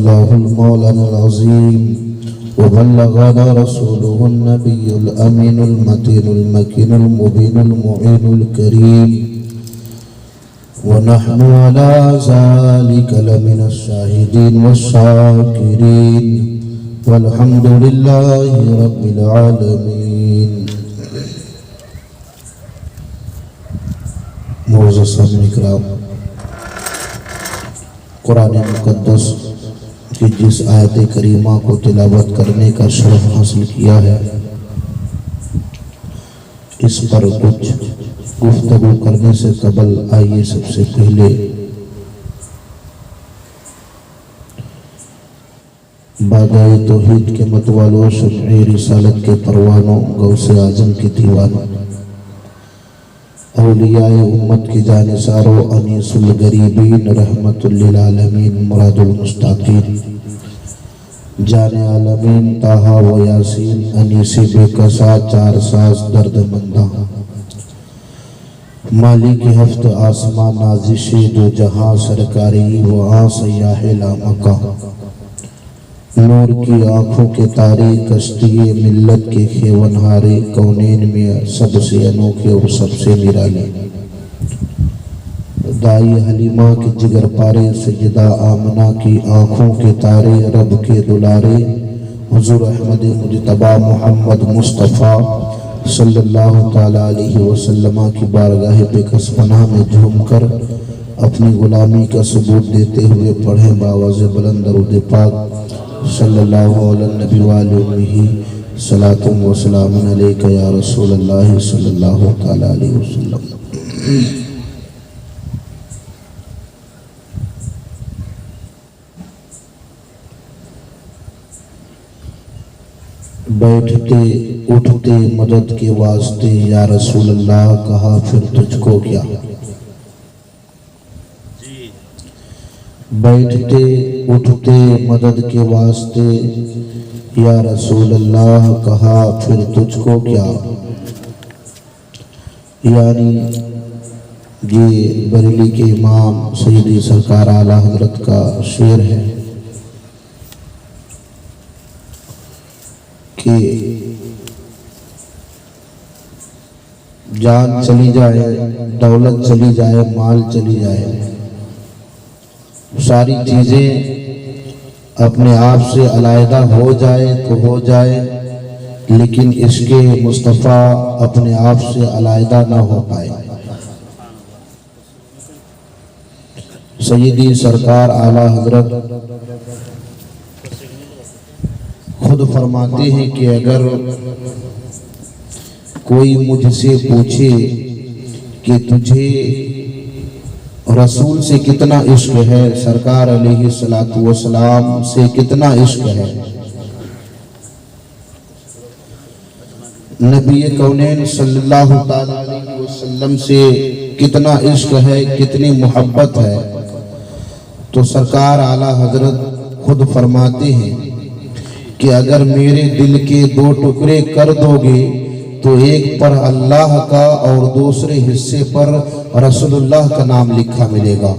الله المولانا العظيم وبلغنا رسوله النبي الأمين المتين المكين المبين المعين الكريم ونحن على ذلك لمن الشاهدين والشاكرين والحمد لله رب العالمين. معزز سامعین اکرام، قرآن مقدس کی جس آیت کریمہ کو تلاوت کرنے کا شرف حاصل کیا ہے، اس پر کچھ گفتگو کرنے سے قبل آئیے سب سے پہلے باغائے توحید کے متوالوں، شمع رسالت کے پروانوں، غوث اعظم کے دیوانوں، اولیاء امت کی جانثاروں، انیس الغریبین، رحمت للعالمین، مراد المشتاقین، جان عالمین، طٰہٰ و یاسین، انیس بے کسا، چار ساز درد منداں، مالک ہفت آسمان، نازش دو جہاں، سرکاری و آن سیاح لامکہ، نور کی آنکھوں کے تارے، کشتی ملت کے خیونہارے، کونین میں سب سے انوکھے اور سب سے نرالے، دائی حلیمہ کے جگر پارے، سیدہ آمنہ کی آنکھوں کے تارے، رب کے دلارے، حضور احمد مجتبیٰ محمد مصطفیٰ صلی اللہ تعالیٰ علیہ وسلم کی بارگاہ پہ کسپناہ میں جھوم کر اپنی غلامی کا ثبوت دیتے ہوئے پڑھیں باواز بلند درود پاک صلی اللہ علیہ نبی وآلہ صلاۃ و سلام علیک یا رسول اللہ صلی اللہ تعالیٰ علیہ وسلم۔ بیٹھتے اٹھتے مدد کے واسطے یا رسول اللہ کہا، پھر تجھ کو کیا؟ بیٹھتے اٹھتے مدد کے واسطے یا رسول اللہ کہا، پھر تجھ کو کیا؟ یعنی یہ بریلی کے امام سیدی سرکار اعلیٰ حضرت کا شعر ہے کہ جان چلی جائے، دولت چلی جائے، مال چلی جائے، ساری چیزیں اپنے آپ سے علیحدہ ہو جائے تو ہو جائے، لیکن عشق مصطفیٰ اپنے آپ سے علیحدہ نہ ہو پائے۔ سیدی سرکار اعلیٰ حضرت خود فرماتے ہیں کہ اگر کوئی مجھ سے پوچھے کہ تجھے رسول سے کتنا عشق ہے، سرکار علیہ السلام سے کتنا عشق ہے، نبی کونین صلی اللہ علیہ وسلم سے کتنا عشق ہے، کتنی محبت ہے، تو سرکار اعلیٰ حضرت خود فرماتے ہیں کہ اگر میرے دل کے دو ٹکڑے کر دو گے تو ایک پر اللہ کا اور دوسرے حصے پر رسول اللہ کا نام لکھا ملے گا۔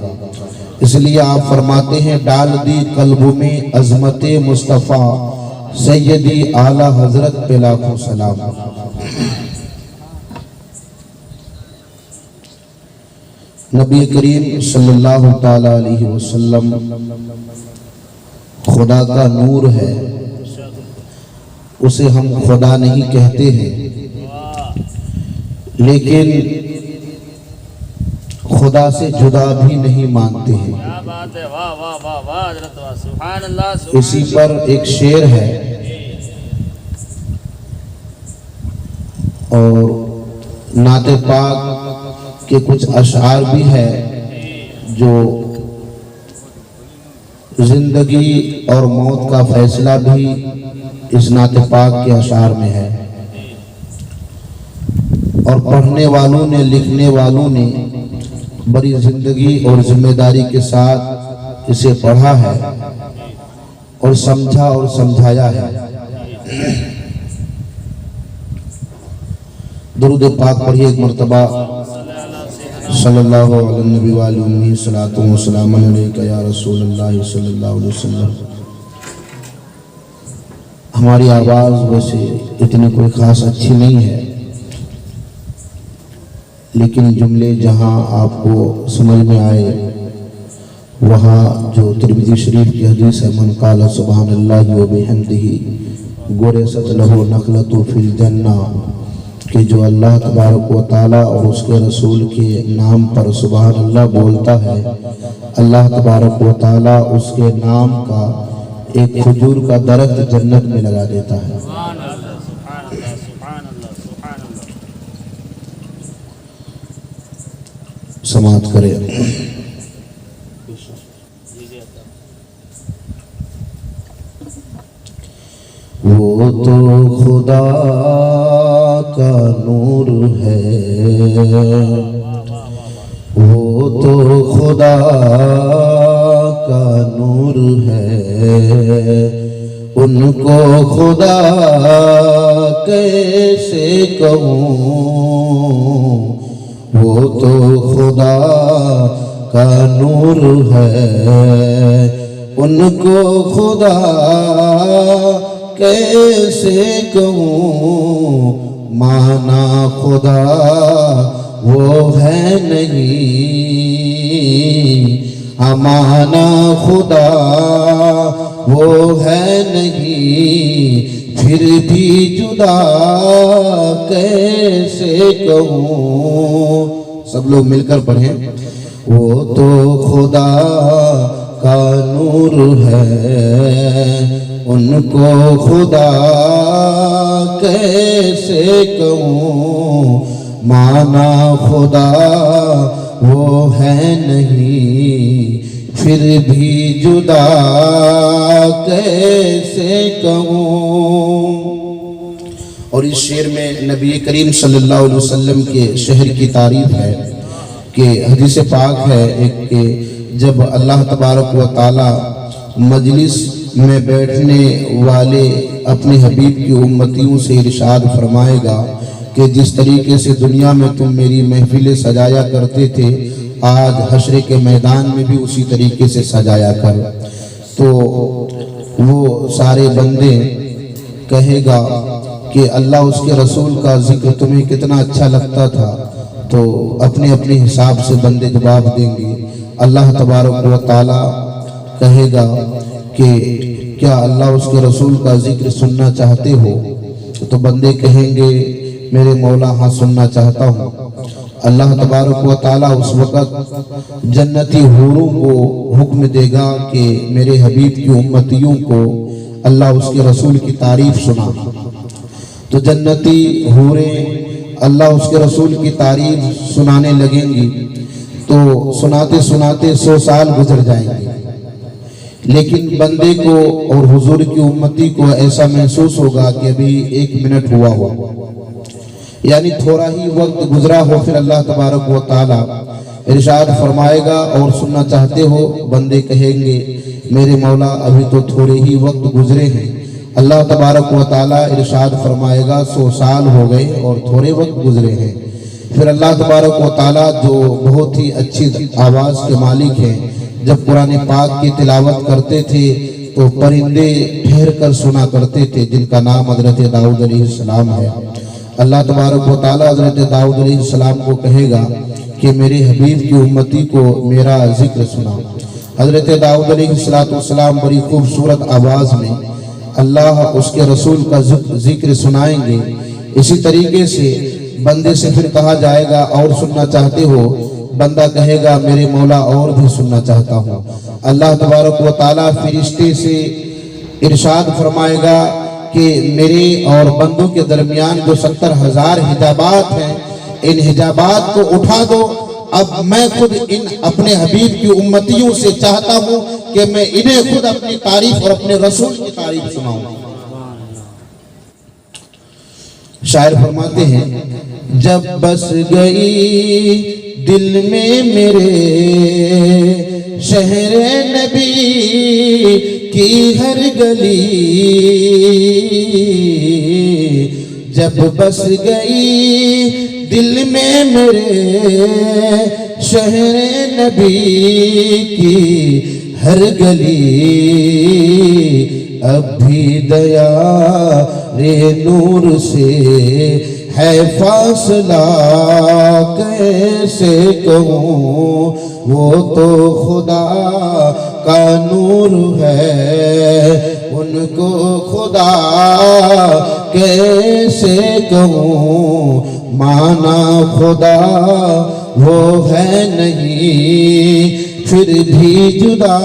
اس لیے آپ فرماتے ہیں، ڈال دی قلب میں عظمت مصطفیٰ، سیدی اعلیٰ حضرت پہ لاکھوں سلام۔ نبی کریم صلی اللہ تعالیٰ علیہ وسلم خدا کا نور ہے، اسے ہم خدا نہیں کہتے ہیں، لیکن خدا سے جدا بھی نہیں مانتے ہیں۔ اسی پر ایک شعر ہے اور نعت پاک کے کچھ اشعار بھی ہے جو زندگی اور موت کا فیصلہ بھی اس نعت پاک کے اشعار میں ہے، اور پڑھنے والوں نے، لکھنے والوں نے بڑی زندگی اور ذمہ داری کے ساتھ اسے پڑھا ہے اور سمجھا اور سمجھایا ہے۔ درود پاک پڑھیے ایک مرتبہ، صلی اللہ علیہ نبی وآلہ صلاۃ و سلام علیک یا رسول اللہ صلی اللہ علیہ وسلم۔ ہماری آواز ویسے اتنی کوئی خاص اچھی نہیں ہے، لیکن جملے جہاں آپ کو سمجھ میں آئے وہاں جو ترمذی شریف کی حدیث ہے، من قال سبحان اللہ و بحمدہ غرست لہ نخلۃ فی الجنہ، کہ جو اللہ تبارک و تعالیٰ اور اس کے رسول کے نام پر سبحان اللہ بولتا ہے، اللہ تبارک و تعالیٰ اس کے نام کا ایک کھجور کا درخت جنت میں لگا دیتا ہے۔ سماعت کرے۔ وہ تو خدا کا نور ہے، وہ تو خدا کا نور ہے، ان کو خدا کیسے کہوں، وہ تو خدا کا نور ہے، ان کو خدا کیسے کہوں، مانا خدا وہ ہے نہیں، مانا خدا وہ ہے نہیں، پھر بھی جدا کیسے کہوں۔ سب لوگ مل کر پڑھیں۔ وہ تو خدا کا نور ہے، ان کو خدا کیسے کہوں، مانا خدا وہ ہے نہیں، پھر بھی جدا کیسے کہوں۔ اور اس شعر میں نبی کریم صلی اللہ علیہ وسلم کے شہر کی تعریف ہے کہ حدیث پاک ہے ایک کہ جب اللہ تبارک و تعالی مجلس میں بیٹھنے والے اپنے حبیب کی امتیوں سے ارشاد فرمائے گا کہ جس طریقے سے دنیا میں تم میری محفلیں سجایا کرتے تھے، آج حشر کے میدان میں بھی اسی طریقے سے سجایا کر۔ تو وہ سارے بندے کہے گا کہ اللہ اس کے رسول کا ذکر تمہیں کتنا اچھا لگتا تھا، تو اپنے اپنے حساب سے بندے جواب دیں گے۔ اللہ تبارک و تعالی کہے گا کہ کیا اللہ اس کے رسول کا ذکر سننا چاہتے ہو؟ تو بندے کہیں گے میرے مولا ہاں سننا چاہتا ہوں۔ اللہ تبارک و تعالیٰ اس وقت جنتی حوروں کو حکم دے گا کہ میرے حبیب کی امتیوں کو اللہ اس کے رسول کی تعریف سنا۔ تو جنتی حوریں اللہ اس کے رسول کی تعریف سنانے لگیں گی، تو سناتے سناتے 100 سال گزر جائیں گے، لیکن بندے کو اور حضور کی امتی کو ایسا محسوس ہوگا کہ ابھی 1 منٹ ہوا ہو، یعنی تھوڑا ہی وقت گزرا ہو۔ پھر اللہ تبارک و تعالی ارشاد فرمائے گا اور سننا چاہتے ہو؟ بندے کہیں گے میرے مولا ابھی تو تھوڑے ہی وقت گزرے ہیں۔ اللہ تبارک و تعالی ارشاد فرمائے گا 100 سال ہو گئے اور تھوڑے وقت گزرے ہیں۔ پھر اللہ تبارک و تعالی جو بہت ہی اچھی آواز کے مالک ہیں، جب قرآن پاک کی تلاوت کرتے تھے تو پرندے ٹھہر کر سنا کرتے تھے، جن کا نام حضرت داؤد علیہ السلام ہے۔ اللہ تبارک و تعالی حضرت داؤد علیہ السلام کو کہے گا کہ میرے حبیب کی امتی کو میرا ذکر سنا۔ حضرت داؤد علیہ السلام بڑی خوبصورت آواز میں اللہ اس کے رسول کا ذکر سنائیں گے۔ اسی طریقے سے بندے سے پھر کہا جائے گا اور سننا چاہتے ہو؟ بندہ کہے گا میرے مولا اور بھی سننا چاہتا ہوں۔ اللہ تبارک و تعالیٰ فرشتے سے ارشاد فرمائے گا کہ میرے اور بندوں کے درمیان جو 70,000 حجابات ہیں، ان حجابات کو اٹھا دو۔ اب میں خود ان اپنے حبیب کی امتیوں سے چاہتا ہوں کہ میں انہیں خود اپنی تعریف اور اپنے رسول کی تعریف سناؤں۔ شاعر فرماتے ہیں جب بس گئی دل میں میرے شہر نبی کی ہر گلی، جب بس گئی دل میں میرے شہر نبی کی ہر گلی، اب بھی دیا رے نور سے ہے فاصلہ کیسے کہوں وہ تو خدا کا نور ہے ان کو خدا کیسے کہوں مانا خدا وہ ہے نہیں پھر بھی جدا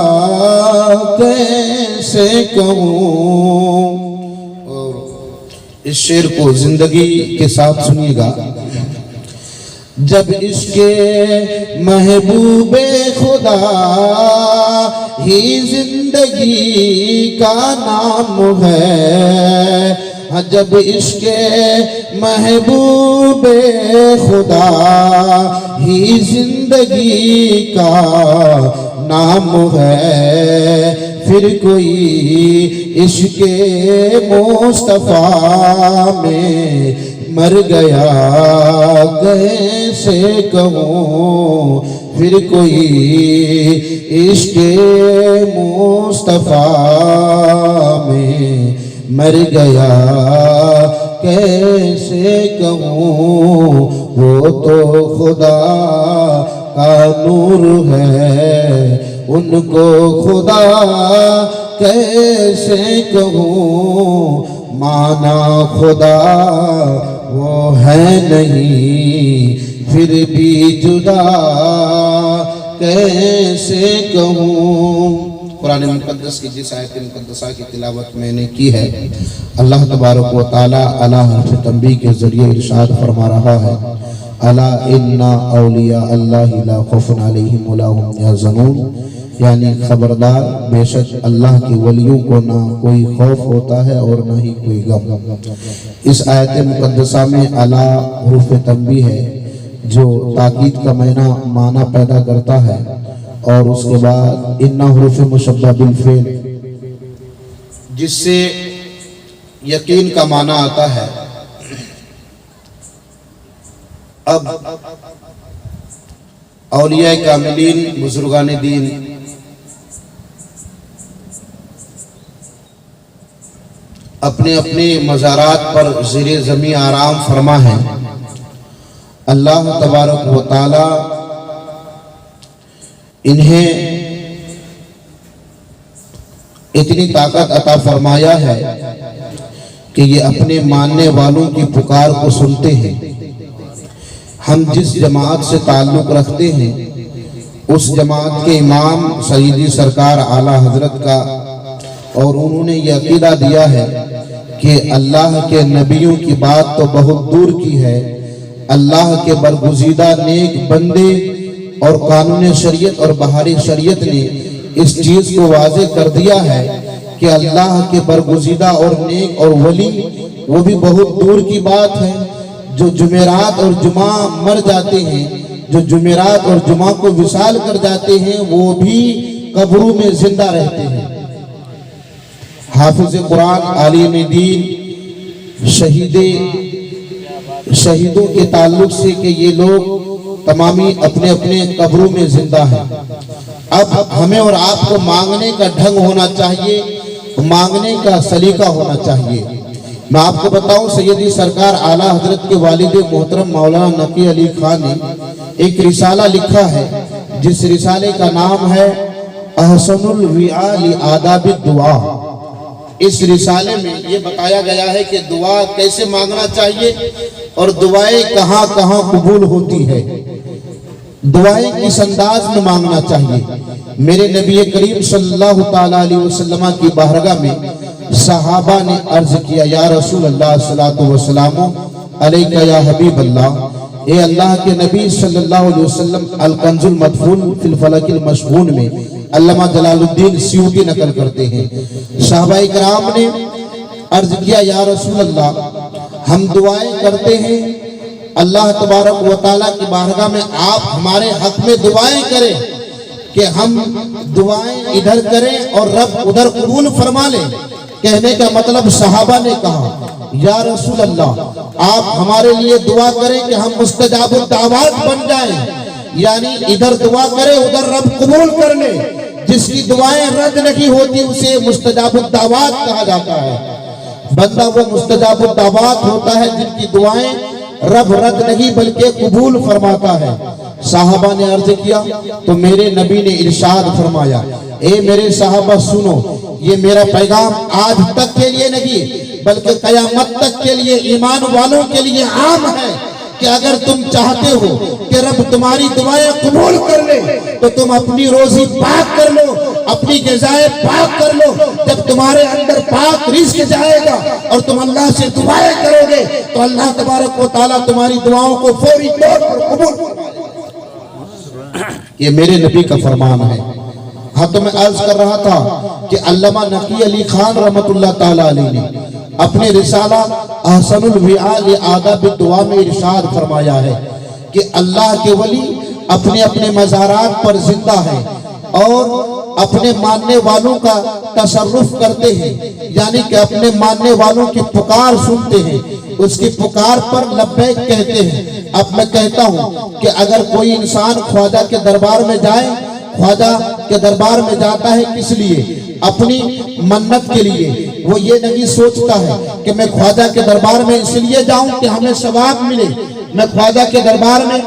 کیسے کہوں. اور اس شعر کو زندگی کے ساتھ سنیے گا. جب اس کے محبوب خدا ہی زندگی کا نام ہے, جب اس کے محبوب خدا ہی زندگی کا نام ہے, پھر کوئی عشق مصطفیٰ میں مر گیا کیسے کہوں, پھر کوئی عشق مصطفیٰ میں مر گیا کیسے کہوں وہ تو خدا کا نور ہے ان کو خدا کیسے کہوں مانا خدا وہ ہے نہیں پھر بھی جدا کیسے کہوں. قرآن مقدس کی جس آیت مقدسہ کی تلاوت میں نے کی ہے, اللہ تبارک و تعالی اعلیٰ حرف تنبیہ کے ذریعے ارشاد فرما رہا ہے, الا ان اولیاء اللہ لا خوف علیہم ولا هم یحزنون, یعنی خبردار بے شک اللہ کے ولیوں کو نہ کوئی خوف ہوتا ہے اور نہ ہی کوئی غم. اس آیت مقدسہ میں الا حرف تنبیہ ہے جو تاکید کا معنی پیدا کرتا ہے, اور اس کے بعد ان حروف مشبہ بالفعل جس سے یقین کا معنی آتا ہے. اب اولیاء کاملین بزرگان دین اپنے اپنے مزارات پر زیر زمین آرام فرما ہے. اللہ تبارک و تعالی انہیں اتنی طاقت عطا فرمایا ہے کہ یہ اپنے ماننے والوں کی پکار کو سنتے ہیں. ہم جس جماعت سے تعلق رکھتے ہیں اس جماعت کے امام سیدی سرکار اعلیٰ حضرت کا, اور انہوں نے یہ عقیدہ دیا ہے کہ اللہ کے نبیوں کی بات تو بہت دور کی ہے, اللہ کے برگزیدہ نیک بندے اور قانون شریعت اور بہاری شریعت نے اس چیز کو واضح کر دیا ہے کہ اللہ کے برگزیدہ اور نیک اور ولی وہ بھی بہت دور کی بات ہے. جو جمعرات اور جمعہ مر جاتے ہیں, جو جمعرات اور جمعہ کو وصال کر جاتے ہیں, وہ بھی قبروں میں زندہ رہتے ہیں. حافظ قرآن عالم دین شہیدوں کے تعلق سے کہ یہ لوگ تمامی اپنے اپنے قبروں میں زندہ ہیں. اب ہمیں اور آپ کو مانگنے کا ڈھنگ ہونا چاہیے, مانگنے کا سلیقہ ہونا چاہیے. میں آپ کو بتاؤں, سیدی سرکار اعلیٰ حضرت کے والد محترم مولانا نقی علی خان نے ایک رسالہ لکھا ہے جس رسالے کا نام ہے احسن الوعاء لآداب الدعا. اس رسالے میں یہ بتایا گیا ہے کہ دعا کیسے مانگنا چاہیے اور دعائیں کہاں کہاں قبول ہوتی ہے, دعائیں کس انداز میں مانگنا چاہیے. میرے نبی کریم صلی اللہ تعالیٰ علیہ وسلم کی بارگاہ میں صحابہ نے عرض کیا, یا رسول اللہ صلی اللہ علیہ وسلم علیکہ یا حبیب اللہ, اے اللہ کے نبی صلی اللہ علیہ وسلم. الکنز المدفون فی الفلک المشحون میں علامہ جلال الدین سیوطی نقل کرتے ہیں, صحابہ کرام نے عرض کیا, یا رسول اللہ ہم دعائیں کرتے ہیں, اللہ تبارک و تعالیٰ کی بارگاہ میں آپ ہمارے حق میں دعائیں کریں کہ ہم دعائیں ادھر کریں اور رب ادھر قبول فرما لیں. کہنے کا مطلب صحابہ نے کہا, یا رسول اللہ آپ ہمارے لیے دعا کریں کہ ہم مستجاب الدعوات بن جائیں, یعنی ادھر دعا کریں ادھر رب قبول کر لے. جس کی دعائیں رد نہیں ہوتی اسے مستجاب الدعوات کہا جاتا ہے۔ بندہ وہ مستجاب الدعوات ہوتا ہے جن کی دعائیں رب رد نہیں بلکہ قبول فرماتا ہے۔ صحابہ نے عرض کیا تو میرے نبی نے ارشاد فرمایا، اے میرے صحابہ سنو، یہ میرا پیغام آج تک کے لیے نہیں بلکہ قیامت تک کے لیے ایمان والوں کے لیے عام ہے کہ اگر تم چاہتے ہو کہ رب تمہاری دعائیں قبول کر لے تو تم اپنی روزی پاک کر لو، اپنی غذائیں پاک کر لو۔ جب تمہارے اندر پاک رزق جائے گا اور تم اللہ سے دعائیں کرو گے تو اللہ تبارک و تعالیٰ تمہاری دعاؤں کو فوری طور پر قبول فرمائے گا۔ یہ میرے نبی کا فرمان ہے۔ ہاں تو میں عرض کر رہا تھا کہ علامہ نقی علی خان رحمت اللہ تعالیٰ علیہ نے اپنے رسالہ احسن الوعاء لآداب الدعاء میں ارشاد فرمایا ہے کہ اللہ کے ولی اپنے اپنے مزارات پر زندہ ہے اور اپنے ماننے والوں کا تصرف کرتے ہیں، یعنی کہ اپنے ماننے والوں کی پکار سنتے ہیں، اس کی پکار پر لبیک کہتے ہیں۔ اب میں کہتا ہوں کہ اگر کوئی انسان خواجہ کے دربار میں جائے، خواجہ کے دربار میں جاتا ہے کس لیے؟ اپنی منت کے لیے۔ وہ یہ نہیں سوچتا ہے کہ میں خواجہ کے دربار میں اس لیے جاؤں کہ ہمیں ثواب ملے، میں خواجہ کے دربار میں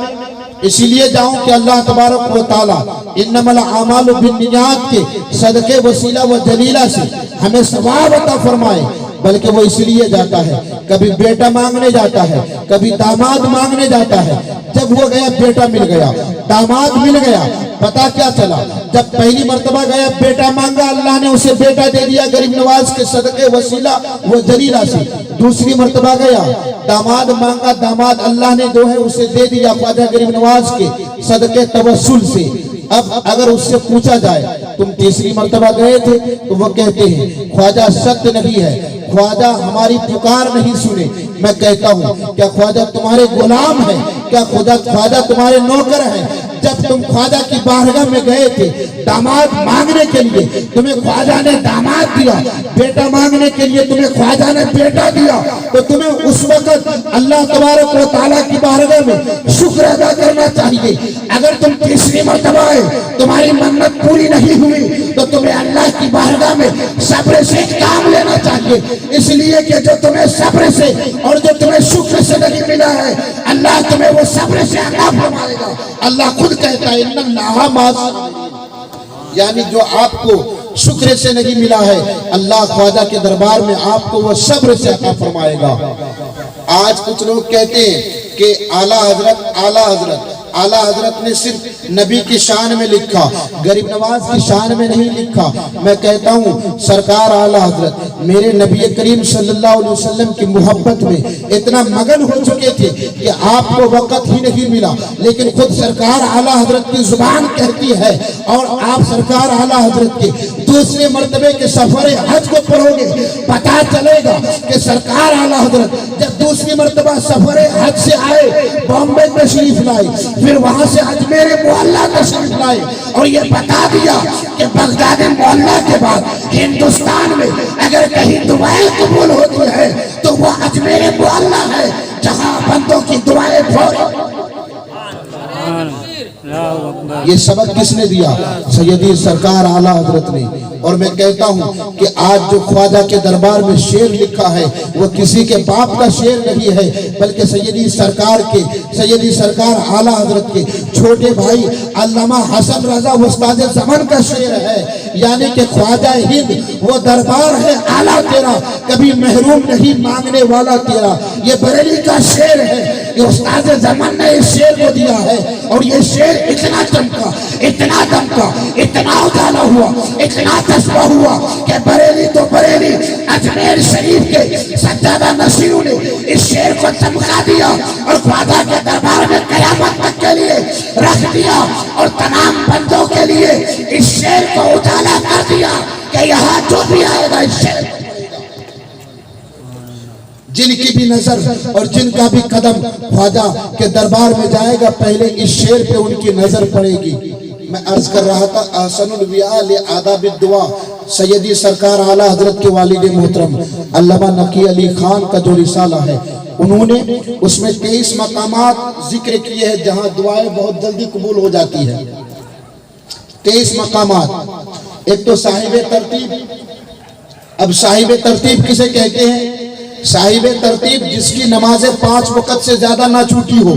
اسی لیے جاؤں کہ اللہ تبارک و تعالیٰ انما الاعمال بالنیات کے صدقے وسیلہ و جلیلہ سے ہمیں ثواب عطا فرمائے، بلکہ وہ اس لیے جاتا ہے، کبھی بیٹا مانگنے جاتا ہے، کبھی داماد مانگنے جاتا ہے۔ جب وہ گیا بیٹا مل گیا، داماد مل گیا، پتا کیا چلا؟ جب پہلی مرتبہ گیا بیٹا مانگا، اللہ نے اسے بیٹا دے دیا غریب نواز کے صدقے وسیلہ و جلیلہ سے۔ دوسری مرتبہ گیا داماد مانگا، داماد اللہ نے جو ہے اسے دے دیا خواجہ غریب نواز کے صدقے توسل سے۔ اب اگر اس سے پوچھا جائے تم تیسری مرتبہ گئے تھے تو وہ کہتے ہیں خواجہ ست نہیں ہے، خواجہ ہماری پکار نہیں سنے۔ میں کہتا ہوں کیا خواجہ تمہارے غلام ہے؟ کیا خواجہ تمہارے نوکر ہے؟ جب تم خواجہ کی بارگاہ میں گئے تھے داماد مانگنے کے لیے، تمہیں خواجہ نے داماد دیا، بیٹا مانگنے کے لیے تمہیں خواجہ نے بیٹا دیا، تو تمہیں اس وقت اللہ تبارک و تعالیٰ کی بارگاہ میں شکر ادا کرنا چاہیے۔ اگر تم تیسری مرتبہ آئے تمہاری منت پوری نہیں ہوئی تو تمہیں اللہ کی بارگاہ میں صبر سے کام لینا چاہیے، اس لیے کہ جو تمہیں صبر سے اور جو تمہیں شکر سے نہیں ملا ہے اللہ تمہیں وہ صبر سے عطا فرمائے گا۔ اللہ خود کہتا ہے ان اللہ مع الصابرین، یعنی جو آپ کو شکر سے نہیں ملا ہے اللہ خواجہ کے دربار میں آپ کو وہ صبر سے عطا فرمائے گا۔ آج کچھ لوگ کہتے ہیں کہ اعلیٰ حضرت نے صرف نبی کی شان میں لکھا، غریب نواز کی شان میں نہیں لکھا۔ میں کہتا ہوں سرکار اعلیٰ حضرت میرے نبی کریم صلی اللہ علیہ وسلم کی محبت میں اتنا مگن ہو چکے تھے کہ آپ کو وقت ہی نہیں ملا، لیکن خود سرکار اعلیٰ حضرت کی زبان کہتی ہے اور آپ سرکار اعلیٰ حضرت کے دوسرے مرتبے کے سفر حج کو پڑھو گے پتا چلے گا کہ سرکار اعلیٰ حضرت جب دوسری مرتبہ سفر حج سے آئے بامبے تشریف لائے، پھر وہاں سے اجمیر معلیٰ تشریف لائے اور یہ بتا دیا کہ بغداد معلیٰ کے بعد ہندوستان میں اگر کہیں دعائیں قبول ہوتی ہے تو وہ اجمیر معلیٰ ہے جہاں بندوں کی دعائیں فوری۔ یہ سبق کس نے دیا؟ سیدی سرکار اعلیٰ حضرت نے۔ اور میں کہتا ہوں کہ آج جو خواجہ کے دربار میں شعر لکھا ہے وہ کسی کے باپ کا شعر نہیں ہے بلکہ سیدی سرکار اعلیٰ حضرت کے چھوٹے بھائی علامہ حسن رضا استاد زمن کا شعر ہے، یعنی کہ خواجہ ہند وہ دربار ہے اعلیٰ تیرا، کبھی محروم نہیں مانگنے والا تیرا۔ یہ بریلی کا شعر ہے، یہ استاد زمن نے اس شعر کو دیا ہے اور یہ شعر اتنا چمکا، اتنا دمکا، اتنا اجالا ہوا، اتنا تسبہ ہوا کہ بریلی تو بریلی اجمیر شریف کے سجادہ نشینوں نے اس شعر کو چمکا دیا اور خواجہ کے دربار میں قیامت تک کے لیے رکھ دیا اور تمام بندوں کے لیے اس شعر کو اجالا کر دیا کہ یہاں جو بھی آئے گا اس شعر جن کی بھی نظر اور جن کا بھی قدم خواجہ کے دربار میں جائے گا پہلے اس شعر پہ ان کی نظر پڑے گی۔ میں عرض کر رہا تھا احسن الوعاء لآداب الدعاء سیدی سرکار اعلیٰ حضرت کے والد محترم علامہ نقی علی خان کا جو رسالہ ہے انہوں نے اس میں 23 مقامات ذکر کیے ہیں جہاں دعائیں بہت جلدی قبول ہو جاتی ہیں۔ 23 مقامات ایک تو صاحب ترتیب. اب صاحب ترتیب کسے کہتے ہیں؟ صاحب ترتیب جس کی نمازیں 5 وقت سے زیادہ نہ چھوٹی ہو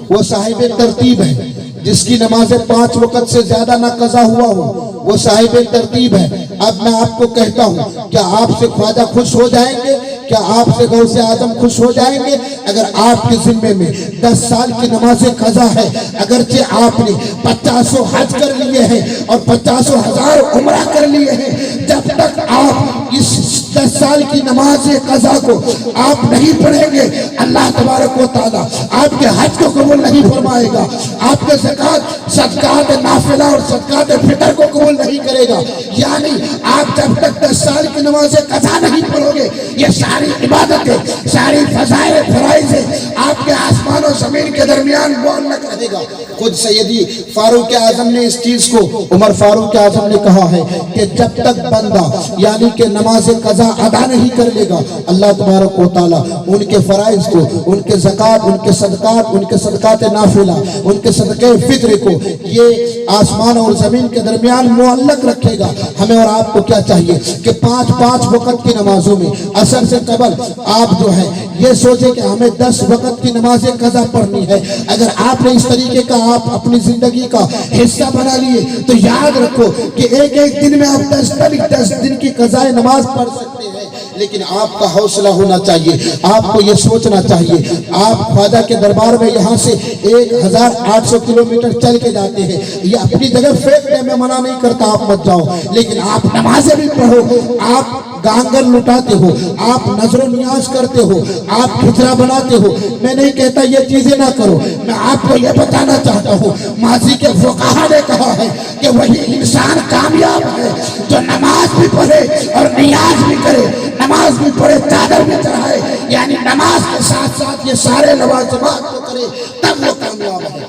وہ صاحب ترتیب ہے. جس کی نمازیں 5 وقت سے زیادہ نہ قضا ہوا ہو وہ صاحب ترتیب ہے. اب میں آپ کو کہتا ہوں، کیا آپ سے خواجہ خوش ہو جائیں گے؟ کیا آپ سے غوث اعظم خوش ہو جائیں گے اگر آپ کے ذمے میں 10 سال کی نمازیں قضا ہے، اگرچہ آپ نے 50 حج کر لیے ہیں اور 50,000 عمرہ کر لیے ہیں، جب تک آپ اس 10 سال کی نماز قضا کو آپ نہیں پڑھیں گے اللہ تبارک و تعالیٰ آپ کے حج کو قبول نہیں فرمائے گا، آپ کے زکوٰۃ، صدقات نافلہ اور صدقات فطر کو قبول نہیں کرے گا. یعنی آپ جب تک 10 سال کی نماز قضا نہیں پڑھو گے یہ ساری عبادتیں، ساری فضائل فرائض آپ کے آسمان و زمین کے درمیان معلق رہے گا. خود سیدی فاروق اعظم نے اس چیز کو، عمر فاروق اعظم نے کہا ہے کہ جب تک بندہ یعنی کہ نماز قضا ادا نہیں کر لے گا اللہ تبارک و تعالیٰ ان کے فرائض کو، ان کے زکوٰۃ، ان کے صدقات، ان کے صدقات نافلہ، ان کے صدقے فطر کو یہ آسمان اور زمین کے درمیان معلق رکھے گا. ہمیں اور آپ کو کیا چاہیے کہ 5 وقت کی نمازوں میں عصر سے قبل آپ جو ہے یہ سوچیں کہ ہمیں 10 وقت کی نمازیں قضا پڑھنی ہے. اگر آپ نے اس طریقے کا آپ اپنی زندگی کا حصہ بنا لیے تو یاد رکھو کہ ایک دن میں آپ 10 دن کی قضاء نماز پڑھ سکتے ہیں. لیکن آپ کا حوصلہ ہونا چاہیے، آپ کو یہ سوچنا چاہیے. آپ خواجہ کے دربار میں یہاں سے 1800 کلومیٹر چل کے جاتے ہیں، یہ اپنی جگہ فیکٹ ہے، میں منع نہیں کرتا آپ مت جاؤ، لیکن آپ نمازیں بھی پڑھو، آپ گانگر لٹاتے ہو، آپ نظر و نیاز کرتے ہو، آپ کھچڑا بناتے ہو. میں نہیں کہتا یہ چیزیں نہ کرو، میں آپ کو یہ بتانا چاہتا ہوں ماضی کے فقہا نے کہا ہے کہ وہی انسان کامیاب ہے جو نماز بھی پڑھے اور نیاز بھی کرے، نماز بھی پڑھے چادر بھی چڑھائے، یعنی نماز کے ساتھ ساتھ یہ سارے لوازمات کو کرے تب وہ کامیاب ہے.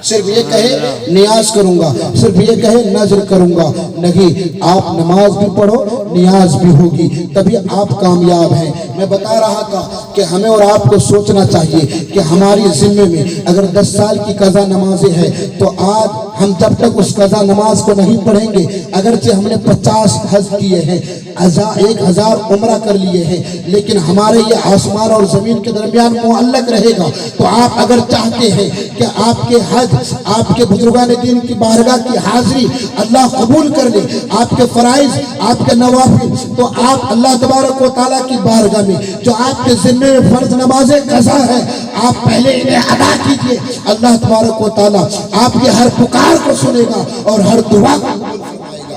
صرف یہ کہے نیاز کروں گا، صرف یہ کہے نظر کروں گا، نہیں، آپ نماز بھی پڑھو، نیاز بھی ہوگی، تبھی آپ کامیاب ہیں. میں بتا رہا تھا کہ ہمیں اور آپ کو سوچنا چاہیے کہ ہماری ذمے میں اگر 10 سال کی قضا نمازیں ہیں تو آج ہم جب تک اس قضا نماز کو نہیں پڑھیں گے، اگرچہ ہم نے 50 حج کیے ہیں، 1000 عمرہ کر لیے ہیں، لیکن ہمارے یہ آسمان اور زمین کے درمیان معلق رہے گا. تو آپ اگر چاہتے ہیں کہ آپ کے حج، آپ کے بزرگان دین کی بارگاہ کی حاضری اللہ قبول کر لے، آپ کے فرائض، آپ کے نوافل، تو آپ اللہ تبارک و تعالیٰ کی بارگاہ میں جو آپ کے ذمے میں فرض نمازیں قضا ہے آپ پہلے انہیں ادا کیجئے. اللہ تبارک و تعالیٰ آپ کی ہر پکار کو سنے گا اور ہر دعا کو قبول فرمائے گا.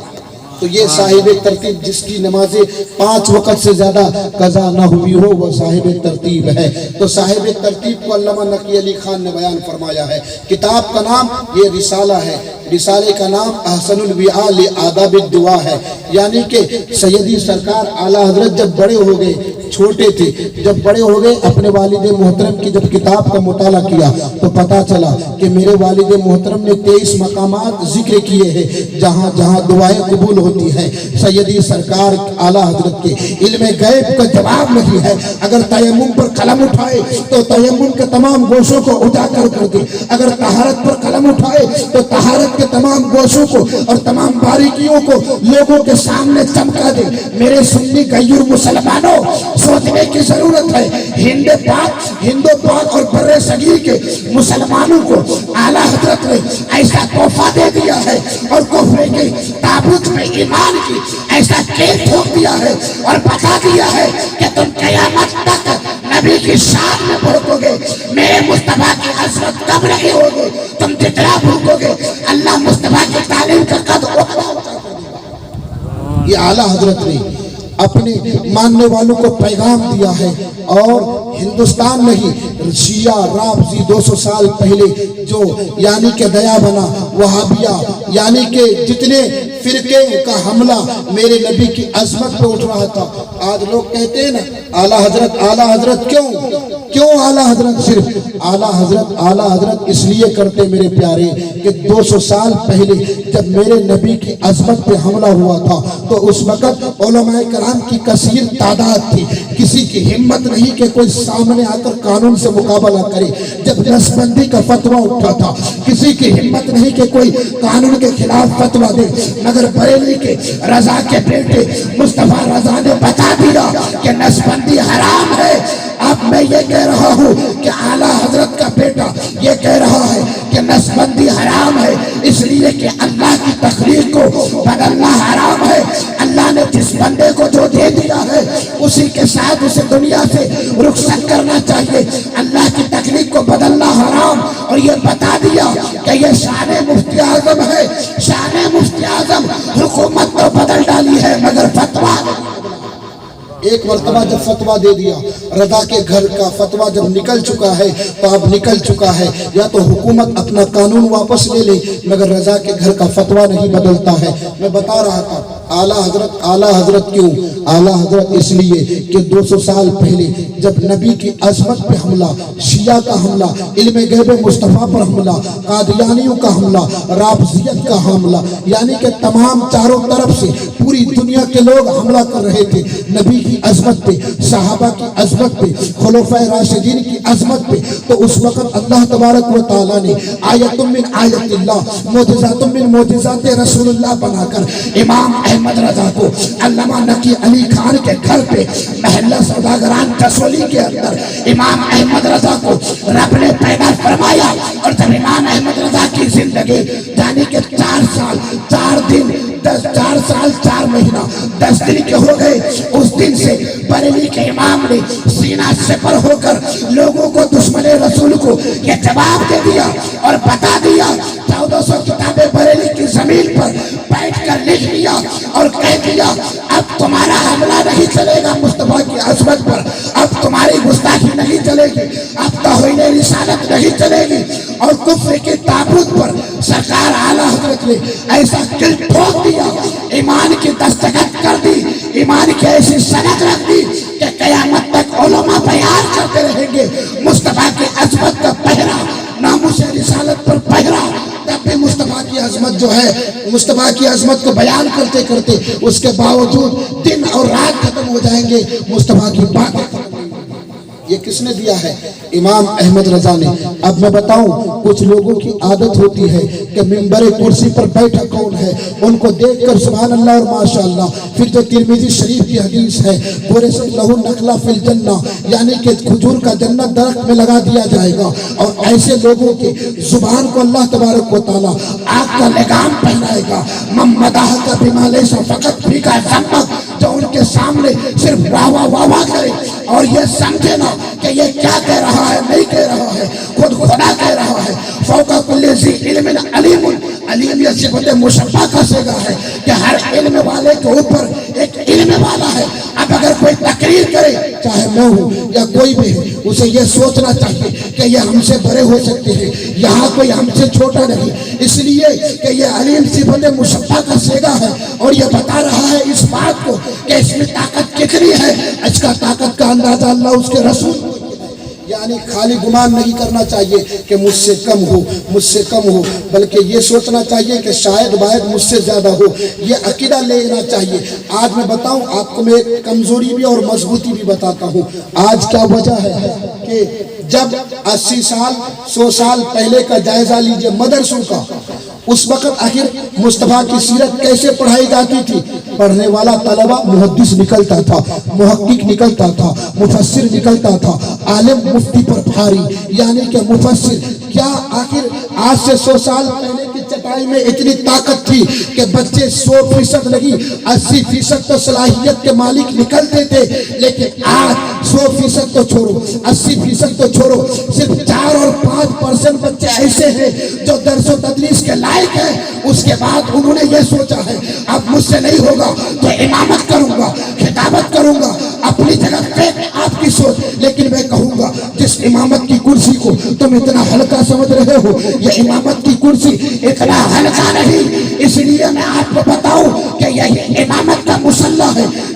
تو یہ صاحب ترتیب جس کی نمازیں 5 وقت سے زیادہ قضا نہ ہوئی ہو وہ صاحب ترتیب ہے. تو صاحب ترتیب کو علامہ نقی علی خان نے بیان فرمایا ہے. کتاب کا نام یہ رسالہ ہے، رسالے کا نام احسن الوعاء لآداب الدعاء ہے. یعنی کہ سیدی سرکار اعلیٰ حضرت جب بڑے ہو گئے، چھوٹے تھے، جب بڑے ہو گئے اپنے والد محترم کی جب کتاب کا مطالعہ کیا تو پتا چلا کہ میرے والد محترم نے 23 مقامات ذکر کیے ہیں جہاں جہاں دعائیں قبول ہوتی ہیں. سیدی سرکار اعلیٰ حضرت کے علم غیب کا جواب نہیں ہے. اگر تیمم پر قلم اٹھائے تو تیمم کے تمام گوشوں کو اجاگر کر دے، اگر طہارت پر قلم اٹھائے تو طہارت کے تمام گوشوں کو اور تمام باریکیوں کو لوگوں کے سامنے چمکا دے. میرے سنی غیر مسلمانوں سوچنے کی ضرورت ہے. ہندو پاک اور بر صغیر کے مسلمانوں کو اعلیٰ حضرت نے ایسا تحفہ دے دیا ہے اور کفر کے تابوت میں ایمان کی ایسا کیل ٹھوک دیا ہے اور بتا دیا ہے کہ تم قیامت تک نبی کی شان میں بھڑکو گے، میرے مصطفیٰ کی عظمت کب نہیں ہوگی، تم جتنا بھڑکو گے اللہ مصطفیٰ کی تعلیم کا قد اٹھا کر دے. یہ اعلیٰ حضرت نے اپنے ماننے والوں کو پیغام دیا ہے. اور ہندوستان نہیں، شیعہ رافضی 200 سال پہلے جو یعنی کہ دیا بنا، وہابیہ یعنی کہ جتنے فرقے کا حملہ میرے نبی کی عظمت پہ اٹھ رہا تھا. آج لوگ کہتے ہیں نا اعلیٰ حضرت کیوں کیوں اعلیٰ حضرت صرف اعلیٰ حضرت اس لیے کرتے میرے پیارے کہ 200 سال پہلے جب میرے نبی کی عظمت پہ حملہ ہوا تھا تو اس وقت علماء کرام کی کثیر تعداد تھی، کسی کی ہمت نہیں کہ کوئی سامنے آ کر قانون سے مقابلہ کرے۔ جب نسبندی کا فتویٰ اٹھا تھا کسی کی ہمت نہیں کہ کوئی قانون کے خلاف فتویٰ دے، مگر بریلی کے رضا کے بیٹے مصطفیٰ رضا نے بتا دیا کہ نسبندی حرام ہے۔ اب میں یہ کہہ رہا ہوں کہ اعلیٰ حضرت کا بیٹا یہ کہہ رہا ہے کہ نسبندی حرام ہے، اس لیے کہ اللہ کی تخلیق کو بدلنا حرام ہے۔ اللہ نے جس بندے کو جو دے دیا ہے اسی کے ساتھ اسے دنیا سے رخصت کرنا چاہیے۔ اللہ کی تخلیق کو بدلنا حرام، اور یہ بتا دیا کہ یہ شان مفتی اعظم ہے۔ شان مفتی اعظم حکومت تو بدل ڈالی ہے مگر فتویٰ ایک مرتبہ جب فتویٰ دے دیا، رضا کے گھر کا فتویٰ جب نکل چکا ہے تو اب نکل چکا ہے، یا تو حکومت اپنا قانون واپس لے لے مگر رضا کے گھر کا فتویٰ نہیں بدلتا ہے۔ میں بتا رہا تھا اعلیٰ حضرت کیوں؟ اعلیٰ حضرت اس لیے کہ 200 سال پہلے جب نبی کی عظمت پہ حملہ، شیعہ کا حملہ، علم غیب مصطفیٰ پر حملہ، قادیانیوں کا حملہ، رافضیت کا حملہ، یعنی کہ تمام چاروں طرف سے پوری دنیا کے لوگ حملہ کر رہے تھے نبی کی عظمت پہ، صحابہ کی عظمت پہ، خلفائے راشدین کی عظمت پہ، تو اس وقت اللہ تبارک و تعالیٰ نے آیت من آیت اللہ، معجزات من معجزات رسول اللہ بنا کر امام احمد رضا کو علامہ نقی علی خان کے گھر پہ محلہ سوداگران ٹسولی کے اندر امام احمد رضا کو رب نے پیدا فرمایا۔ اور جب امام احمد رضا کی زندگی یعنی کہ 4 سال 4 دن 4 سال 4 مہینہ 10 دن کے ہو گئے، اس دن سے بریلی کے امام نے سینہ سپر ہو کر لوگوں کو دشمن رسول کو یہ جواب دے دیا اور بتا دیا، 1400 کتابیں بریلی کی زمین پر بیٹھ کر لکھ لیا اور کہہ دیا اب تمہارا حملہ نہیں چلے گا مصطفیٰ کی عظمت پر، اب تمہاری گستاخی نہیں چلے گی، اب توہین رسالت نہیں چلے گی، اور کفر کے تابوت پر سرکار اعلیٰ حضرت نے ایسا دل ٹھوک دیا، ایمان کی دستخط کر دی، ایمان کی ایسی سند رکھ دی کہ قیامت تک علماء بیان کرتے رہیں گے مصطفیٰ کی عظمت کا پہرا، ناموس رسالت پر پہرا۔ تب بھی مصطفیٰ کی عظمت جو ہے، مصطفیٰ کی عظمت کو بیان کرتے کرتے اس کے باوجود دن اور رات ختم ہو جائیں گے، مصطفیٰ کی باتیں یہ کس نے دیا ہے؟ امام احمد رضا نے۔ اب میں بتاؤں، کچھ لوگوں کی عادت ہوتی ہے کہ منبر کرسی پر بیٹھا کون ہے ان کو دیکھ کر سبحان اللہ اور ماشاءاللہ، پھر جو ترمذی شریف کی حدیث ہے پورے سے لہو نخلا فی الجنہ، یعنی کہ کھجور کا جنت درخت میں لگا دیا جائے گا، اور ایسے لوگوں کے زبان کو اللہ تبارک و تعالی آگ کا لگام پہنائے گا۔ ممداح کا بما لیس فقط فی کا ذمہ، جو ان کے سامنے صرف واہ واہ واہ واہ کرے اور یہ سمجھے نا کہ یہ کیا کہہ رہا ہے، نہیں کہہ رہا ہے، خود خدا کہہ رہا ہے۔ فوق کل ذی علم علیم، علیم یہ صفت مشبہ کا صیغہ ہے کہ ہر علم والے کے اوپر ایک علم والا ہے۔ اب اگر کوئی تقریر کرے، چاہے میں ہوں یا کوئی بھی ہے، اسے یہ سوچنا چاہیے کہ یہ ہم سے بڑے ہو سکتے ہیں، یہاں کوئی ہم سے چھوٹا نہیں، اس لیے کہ یہ علیم صفت مشبہ کا صیغہ ہے، اور یہ بتا رہا ہے اس بات کو کہ اس میں طاقت کتنی ہے۔ اس کا طاقت کا اندازہ اللہ اس کے رسول، یعنی خالی گمان نہیں کرنا چاہیے کہ مجھ سے کم ہو، بلکہ یہ سوچنا چاہیے کہ شاید باید مجھ سے زیادہ ہو، یہ عقیدہ لینا چاہیے۔ آج میں بتاؤں آپ کو، میں ایک کمزوری بھی اور مضبوطی بھی بتاتا ہوں۔ آج کیا وجہ ہے کہ جب 80 سال 100 سال پہلے کا جائزہ لیجئے مدرسوں کا، اس وقت آخر مصطفیٰ کی سیرت کیسے پڑھائی جاتی تھی؟ پڑھنے والا طلبہ محدث نکلتا تھا، محقق نکلتا تھا، مفسر نکلتا تھا، عالم مفتی پر بھاری، یعنی کہ مفسر۔ کیا آخر آج سے 100 سال پہلے کی چٹائی میں اتنی طاقت تھی کہ بچے 100% نہیں 80% تو صلاحیت کے مالک نکلتے تھے، لیکن آج 100% تو چھوڑو، 80% تو چھوڑو، صرف 4 اور 5% بچے ایسے ہیں جو درس و تدریس کے لائق ہیں۔ اس کے بعد انہوں نے یہ سوچا ہے اب مجھ سے نہیں ہوگا تو امامت کروں گا، خطابت کروں گا، اپنی جگہ پہ آپ کی سوچ، لیکن میں کہوں گا جس امامت کی کرسی کو تم اتنا ہلکا سمجھ رہے ہو، یہ امامت کی کرسی اتنا ہلکا نہیں۔ اس لیے میں آپ کو بتاؤں کہ یہ امامت کا مصلی ہے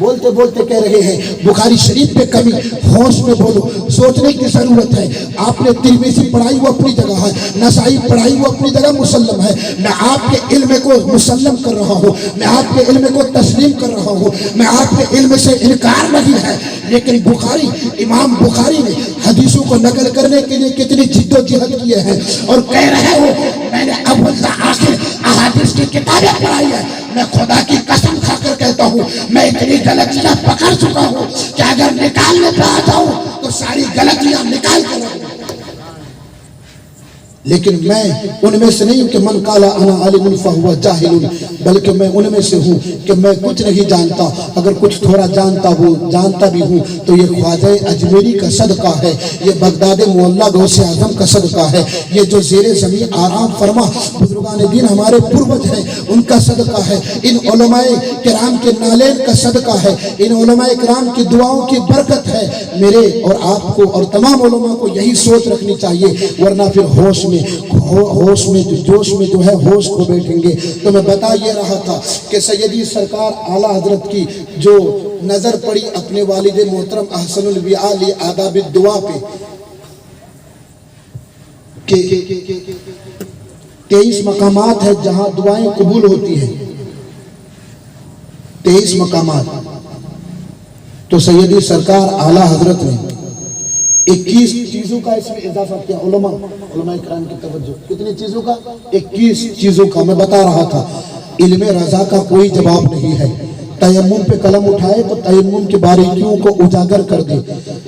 بولتے بولتے کہہ رہے ہیں بخاری شریف پہ کمی، ہوش میں بولو، سوچنے کی ضرورت ہے۔ آپ نے ترمذی پڑھائی وہ اپنی جگہ ہے، نسائی پڑھائی وہ اپنی جگہ مسلم ہے۔ میں آپ کے علم کو مسلم کر رہا ہوں، میں آپ کے علم کو تسلیم کر رہا ہوں، میں آپ کے علم سے انکار نہیں ہے، لیکن بخاری، امام بخاری نے حدیثوں کو نقل کرنے کے لیے کتنی جد و جہد کیے ہیں، اور کہہ رہے ہو میں نے اول سے آخر احادیث کی کتابیں پڑھائی ہے۔ میں خدا کی قسم کھا کر کہتا ہوں میں اتنی غلطیاں پکڑ چکا ہوں کہ اگر نکالنے پہ آ جاؤں تو ساری غلطیاں نکال کر رہوں، لیکن میں ان میں سے نہیں ہوں کہ من قال انا عالم فهو جاہل، بلکہ میں ان میں سے ہوں کہ میں کچھ نہیں جانتا، اگر کچھ تھوڑا جانتا بھی ہوں تو یہ خواجہ اجمیری کا صدقہ ہے، یہ بغداد معلیٰ غوث اعظم کا صدقہ ہے، یہ جو زیر زمین آرام فرما بزرگان دین ہمارے پروج ہیں ان کا صدقہ ہے، ان علماء کرام کے نالین کا صدقہ ہے، ان علماء کرام کی دعاؤں کی برکت ہے۔ میرے اور آپ کو اور تمام علماء کو یہی سوچ رکھنی چاہیے، ورنہ پھر ہوش میں جوش میں جو ہے ہوش کو بیٹھیں گے۔ تو میں بتا یہ رہا تھا کہ سیدی سرکار اعلیٰ حضرت کی جو نظر پڑی اپنے والد محترم احسن الویاء لی آداب الدعا پہ کہ 23 مقامات ہیں جہاں دعائیں قبول ہوتی ہیں، 23 مقامات، تو سیدی سرکار اعلیٰ حضرت نے 21 چیزوں کا اس میں اضافہ کیا۔ علماء کرام کی توجہ، کتنی چیزوں کا؟ 21 چیزوں کا۔ میں بتا رہا تھا علم رضا کا کوئی جواب نہیں ہے، تیمم پہ قلم اٹھائے تو تیمم کی باریکیوں کو اجاگر کر دے۔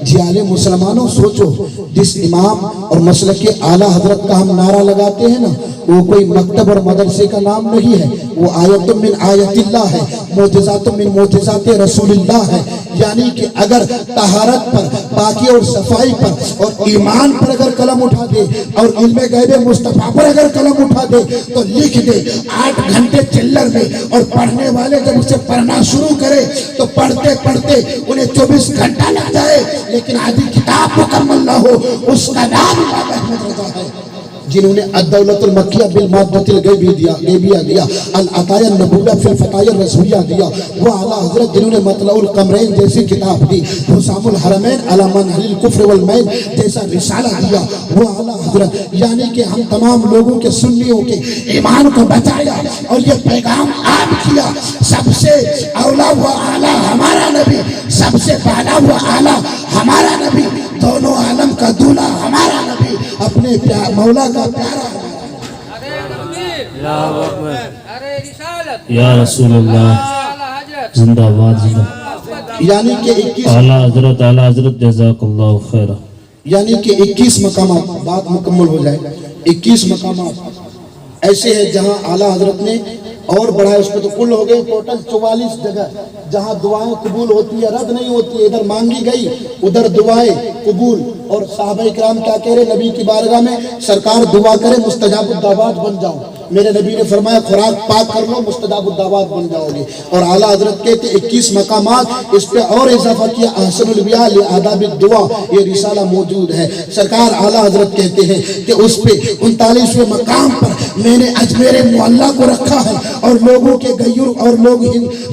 جیال مسلمانوں سوچو، جس امام اور مسلک اعلیٰ حضرت کا ہم نعرہ لگاتے ہیں نا، وہ کوئی مکتب اور مدرسے کا نام نہیں ہے، وہ آیت من آیت اللہ ہے، معجزات من معجزات رسول اللہ ہے۔ یعنی کہ اگر طہارت پر، پاکی اور صفائی پر اور ایمان پر اگر قلم اٹھا دے اور علم غیب مصطفیٰ پر اگر قلم اٹھا دے تو لکھ دے 8 گھنٹے چلر میں، اور پڑھنے والے جب اسے پڑھنا شروع کرے تو پڑھتے پڑھتے انہیں 24 گھنٹہ لگ جائے، لیکن آدھی کتاب مکمل نہ ہو۔ اس کا نام امام احمد رضا ہے، جنہوں نے الدولت المکیہ بالمادۃ الغیبیہ دیا، العطایا النبویہ فی الفتایا الرسولیہ دیا، وہ اعلیٰ حضرت جنہوں نے مطلع القمرین جیسی کتاب دی، حسام الحرمین علی منہل الکفر والمین جیسا رسالہ دیا، وہ اعلیٰ حضرت۔ یعنی کہ ہم تمام لوگوں کے سنیوں کے ایمان کو بچایا اور یہ پیغام عام کیا، سب سے اولا و اعلیٰ ہمارا نبی، سب سے بالا و اعلیٰ ہمارا نبی، دونوں عالم کا دولہ ہمارا نبی، اپنے مولا کا پیارا یا رسول اللہ زندہ باد زندہ۔ یعنی کہ 21 اعلیٰ حضرت جزاک اللہ خیر۔ یعنی کہ 21 مقامات، بات مکمل ہو جائے، 21 مقامات ایسے ہیں جہاں اعلیٰ حضرت نے اور بڑھائے، اس پہ تو کل ہو گئے ٹوٹل 44 جگہ جہاں دعائیں قبول ہوتی ہے، رد نہیں ہوتی ہے، ادھر مانگی گئی ادھر دعائیں قبول۔ اور صحابہ کرام کیا کہہ رہے نبی کی بارگاہ میں؟ سرکار دعا کرے مستجاب الدعوات بن جاؤ، میرے نبی نے فرمایا خوراک پاک کر لو مستجاب الدعوات بن جاؤ گے۔ اور اعلیٰ حضرت کہتے 21 مقامات، اس پہ اور اضافہ کیا احسن الویاء لآداب الدعا، یہ رسالہ موجود ہے۔ سرکار اعلیٰ حضرت کہتے ہیں کہ اس پہ 39ویں مقام پر میں نے اجمیر معلیٰ کو رکھا ہے، اور لوگوں کے غیور اور لوگ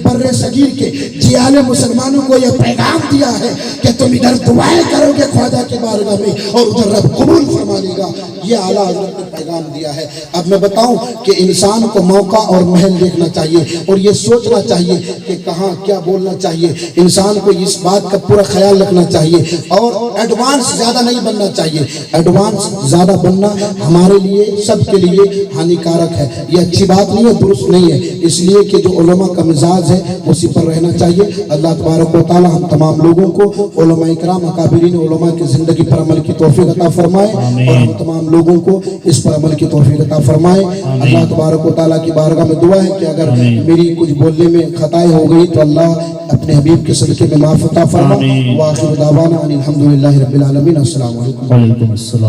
بر صغیر کے جیال مسلمانوں کو یہ پیغام دیا ہے کہ تم ادھر دعائیں کرو گے خواجہ کے بارگاہ میں اور ادھر رب قبول فرما لے گا، یہ اعلیٰ حضرت نے پیغام دیا ہے۔ اب میں بتاؤں کہ انسان کو موقع اور محل دیکھنا چاہیے اور یہ سوچنا چاہیے کہ کہاں کیا بولنا چاہیے، انسان کو اس بات کا پورا خیال رکھنا چاہیے، اور ایڈوانس زیادہ نہیں بننا چاہیے۔ ایڈوانس زیادہ بننا ہمارے لیے سب کے لیے ہانیکارک ہے، یہ اچھی بات نہیں ہے، درست نہیں ہے، اس لیے کہ جو علماء کا مزاج ہے اسی پر رہنا چاہیے۔ اللہ تبارک و تعالی ہم تمام لوگوں کو علماء کرام اکابرین علماء کی زندگی پر عمل کی توفیق عطا فرمائے، اور ہم تمام لوگوں کو اس پر عمل کی توفیق عطا فرمائے۔ اللہ تبارک و تعالیٰ کی بارگاہ میں دعا ہے کہ اگر میری کچھ بولنے میں خطائیں ہو گئی تو اللہ اپنے حبیب کے صدقے میں معاف عطا فرما۔ وآخر دعوانا ان الحمدللہ رب العالمین۔ السلام علیکم۔ وعلیکم السلام۔